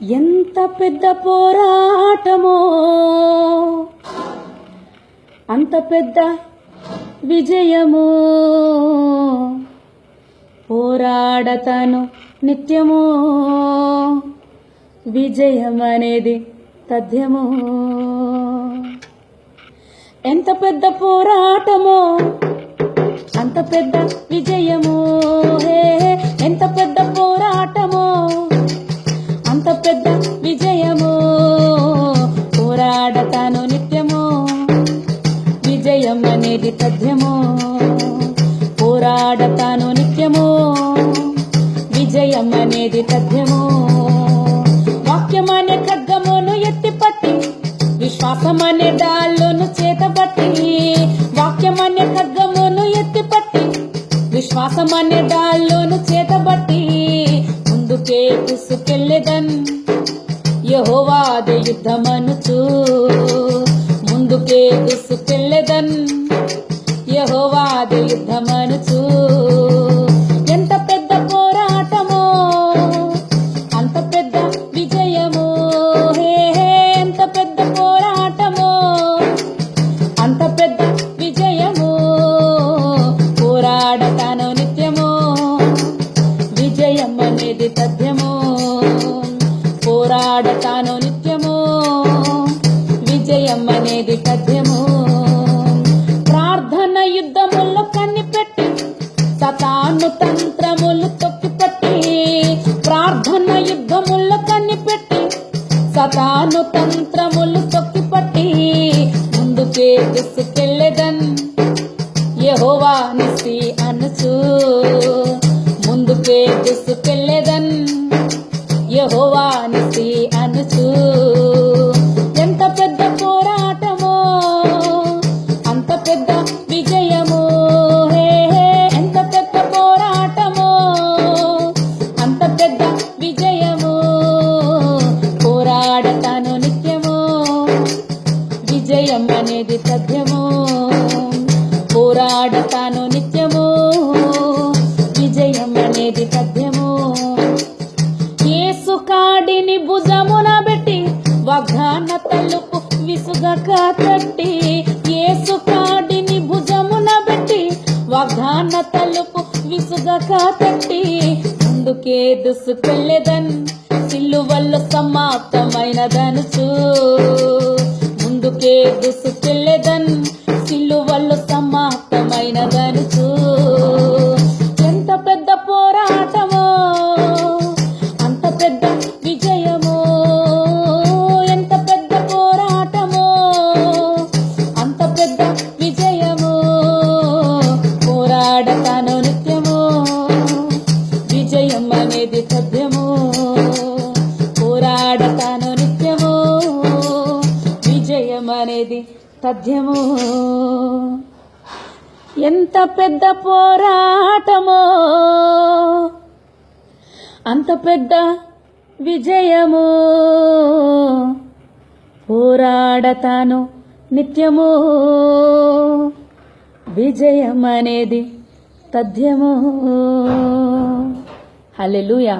ఎంత పెద్ద పోరాటమో అంత పెద్ద విజయము. పోరాడతాను నిత్యము, విజయమనేది తథ్యము. ఎంత పెద్ద పోరాటమో అంత పెద్ద విజయము. ఎంత పెద్ద పోరాటమో అంత పెద్ద విజయము. పోరాడతాను నిత్యము, విజయం అనేది తథ్యము. పోరాడతాను నిత్యము, విజయం అనేది తథ్యము. వాక్యమనే ఖడ్గమును ఎత్తిపట్టి, విశ్వాసమనే డాళ్ళను చేతబట్టి. వాక్యమనే ఖడ్గమును ఎత్తిపట్టి, విశ్వాసమనే డాళ్ళను చేతబట్టి. ముందుకే దూసుకెళ్ళెదన్ యెహోవాదే యుద్ధమనుచు. ముందుకే దూసుకెళ్ళెదన్ యెహోవాదే యుద్ధమనుచు. ఎంత పెద్ద పోరాటమో అంత పెద్ద విజయము. ఎంత పెద్ద పోరాటమో అంత పెద్ద విజయము. పోరాడతాను నిత్యము, విజయం అనేది తథ్యము. పోరాడతాను నిత్యము, విజయం అనేది తథ్యము. ప్రార్థన యుద్ధముల్లో కనిపెట్టి, సతాను తంత్రములు తొక్కిపట్టి. ప్రార్థన యుద్ధముల్లో కనిపెట్టి, సతాను తంత్రములు తొక్కిపట్టి. ముందుకే దూసుకెళ్ళెదన్ యెహోవా నిస్సి అనుచు. ముందుకే దూసుకెళ్ళెదన్ యెహోవా నిస్సి అనుచు. ఎంత పెద్ద పోరాటమో అంత పెద్ద విజయము. ఎంత పెద్ద పోరాటమో అంత పెద్ద విజయము. పోరాడతాను నిత్యము, విజయం అనేది తథ్యము. పోరాడతాను నిత్యము, విజయం అనేది తథ్యము. యేసు కాడిని భుజమున పెట్టి, వాగ్దాన తలుపు విసుగక తట్టి. యేసు కాడిని భుజమున పెట్టి, వాగ్దాన తలుపు విసుగక తట్టి. ముందుకే దూసుకెళ్ళెదన్ సిలువలో సమాప్తమైనదనుచు. ముందుకే దూసుకెళ్ళెదన్ సిలువలో సమాప్తమైనదనుచు. ఎంత పెద్ద పోరాటమో అంత పెద్ద విజయము. ఎంత పెద్ద పోరాటమో అంత పెద్ద విజయము. పోరాడతాను నిత్యము, విజయం అనేది తథ్యము. పోరాడతాను నిత్యము, విజయం అనేది తథ్యము. ఎంత పెద్ద పోరాటమో అంత పెద్ద విజయము. పోరాడతాను నిత్యము, విజయం అనేది తథ్యము. హల్లెలూయా.